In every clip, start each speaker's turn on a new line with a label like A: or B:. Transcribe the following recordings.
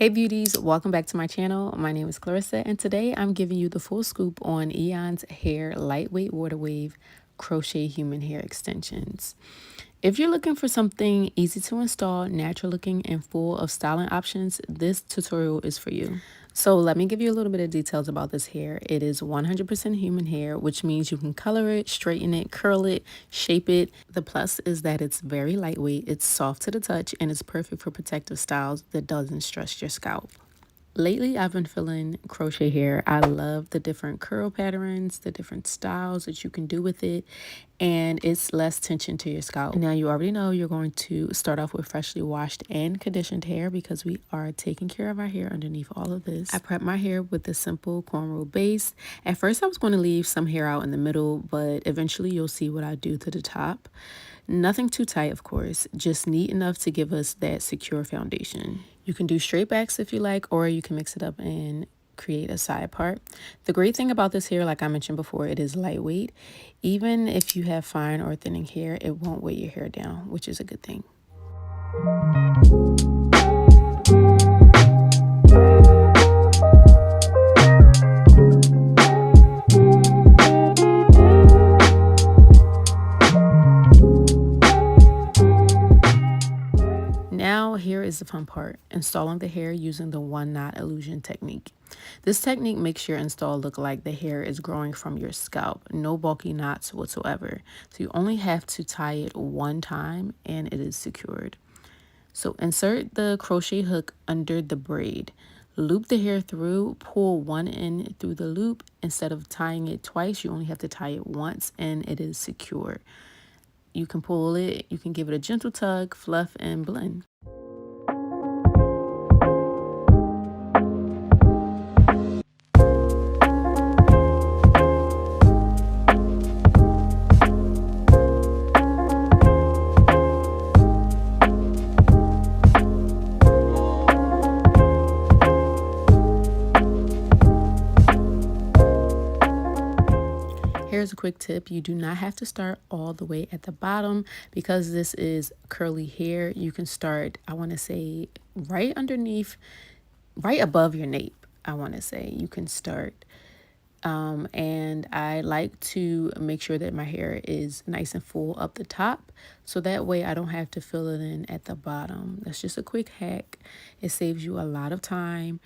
A: Hey beauties, welcome back to my channel. My name is Clarissa and today I'm giving you the full scoop on Eayon's hair lightweight water wave crochet human hair extensions. If you're looking for something easy to install, natural looking, and full of styling options, this tutorial is for you. So let me give you a little bit of details about this hair. It is 100% human hair, which means you can color it, straighten it, curl it, shape it. The plus is that it's very lightweight, it's soft to the touch, and it's perfect for protective styles that doesn't stress your scalp. Lately, I've been feeling crochet hair. I love the different curl patterns, the different styles that you can do with it, and it's less tension to your scalp. Now, you already know you're going to start off with freshly washed and conditioned hair because we are taking care of our hair underneath all of this. I prep my hair with a simple cornrow base. At first, I was going to leave some hair out in the middle, but eventually you'll see what I do to the top. Nothing too tight, of course, just neat enough to give us that secure foundation. You can do straight backs if you like, or you can mix it up and create a side part. The great thing about this hair, like I mentioned before, it is lightweight. Even if you have fine or thinning hair, it won't weigh your hair down, which is a good thing. Now here is the fun part, installing the hair using the one knot illusion technique. This technique makes your install look like the hair is growing from your scalp, no bulky knots whatsoever. So you only have to tie it one time and it is secured. So insert the crochet hook under the braid. Loop the hair through, pull one end through the loop. Instead of tying it twice, you only have to tie it once and it is secure. You can pull it, you can give it a gentle tug, fluff, and blend. Here's a quick tip. You do not have to start all the way at the bottom because this is curly hair. You can start, I want to say, right underneath, right above your nape. I want to say you can start. And I like to make sure that my hair is nice and full up the top. So that way I don't have to fill it in at the bottom. That's just a quick hack. It saves you a lot of time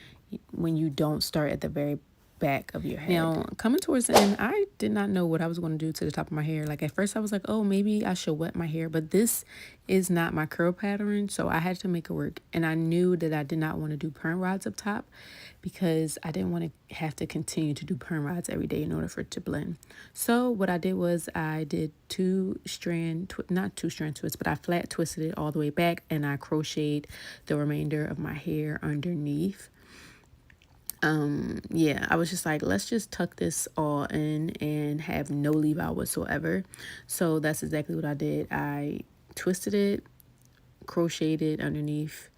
A: when you don't start at the very back of your head. Now, coming towards the end, I did not know what I was going to do to the top of my hair. Like at first I was like, oh, maybe I should wet my hair, but this is not my curl pattern, so I had to make it work. And I knew that I did not want to do perm rods up top because I didn't want to have to continue to do perm rods every day in order for it to blend. So what I did was I did not two strand twists, but I flat twisted it all the way back and I crocheted the remainder of my hair underneath. Yeah, I was just like, let's just tuck this all in and have no leave out whatsoever. So that's exactly what I did. I twisted it, crocheted it underneath,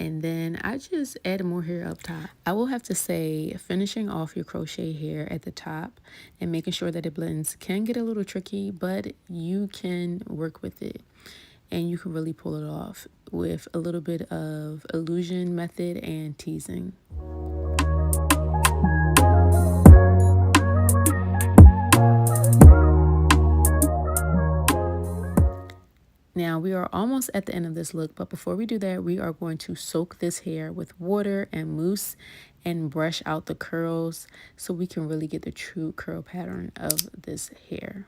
A: and then I just added more hair up top. I will have to say, finishing off your crochet hair at the top and making sure that it blends can get a little tricky, but you can work with it and you can really pull it off with a little bit of illusion method and teasing. Now we are almost at the end of this look, but before we do that, we are going to soak this hair with water and mousse and brush out the curls so we can really get the true curl pattern of this hair.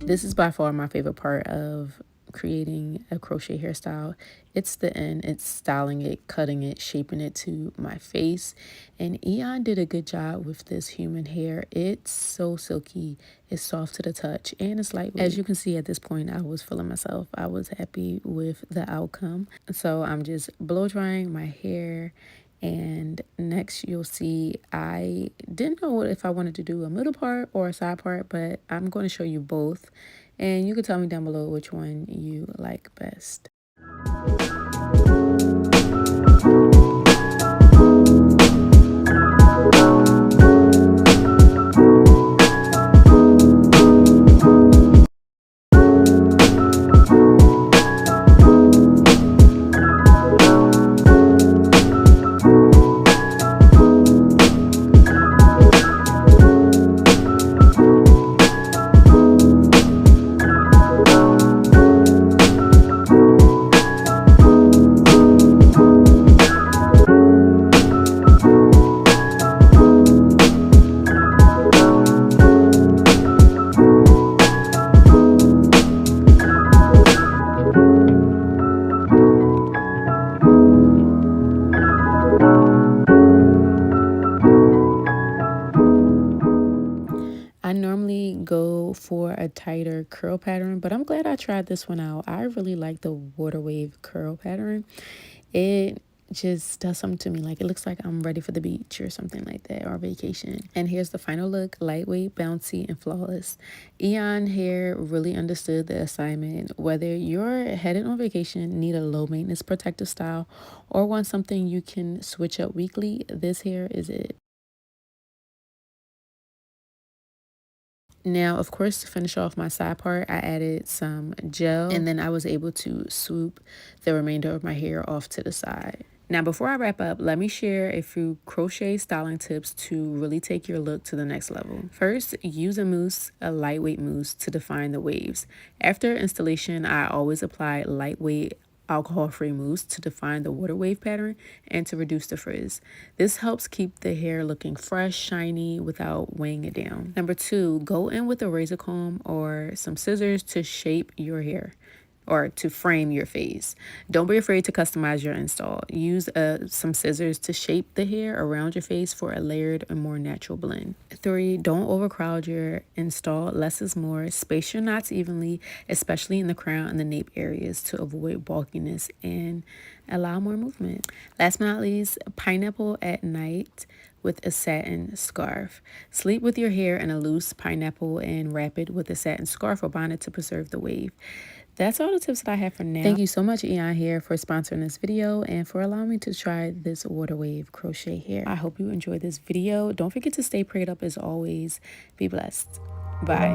A: This is by far my favorite part of creating a crochet hairstyle. It's the end. It's styling it, cutting it, shaping it to my face. And Eayon did a good job with this human hair. It's so silky, it's soft to the touch, and it's lightweight. As you can see at this point, I was feeling myself. I was happy with the outcome. So I'm just blow drying my hair. And next you'll see, I didn't know if I wanted to do a middle part or a side part, but I'm going to show you both. And you can tell me down below which one you like best. for a tighter curl pattern, but I'm glad I tried this one out. I really like the water wave curl pattern. It just does something to me. Like, it looks like I'm ready for the beach or something like that, or vacation. And here's the final look: lightweight, bouncy, and flawless. EayonHair really understood the assignment. Whether you're headed on vacation, need a low maintenance protective style, or want something you can switch up weekly, this hair is it. Now, of course, to finish off my side part, I added some gel, and then I was able to swoop the remainder of my hair off to the side. Now, before I wrap up, let me share a few crochet styling tips to really take your look to the next level. First, use a mousse, a lightweight mousse, to define the waves. After installation, I always apply lightweight alcohol-free mousse to define the water wave pattern and to reduce the frizz. This helps keep the hair looking fresh, shiny, without weighing it down. Number two, go in with a razor comb or some scissors to shape your hair, or to frame your face. Don't be afraid to customize your install. Use some scissors to shape the hair around your face for a layered and more natural blend. 3, don't overcrowd your install. Less is more. Space your knots evenly, especially in the crown and the nape areas, to avoid bulkiness and allow more movement. Last but not least, pineapple at night with a satin scarf. Sleep with your hair in a loose pineapple and wrap it with a satin scarf or bonnet to preserve the wave. That's all the tips that I have for now. Thank you so much, EayonHair, for sponsoring this video and for allowing me to try this water wave crochet hair. I hope you enjoyed this video. Don't forget to stay prayed up as always. Be blessed. Bye.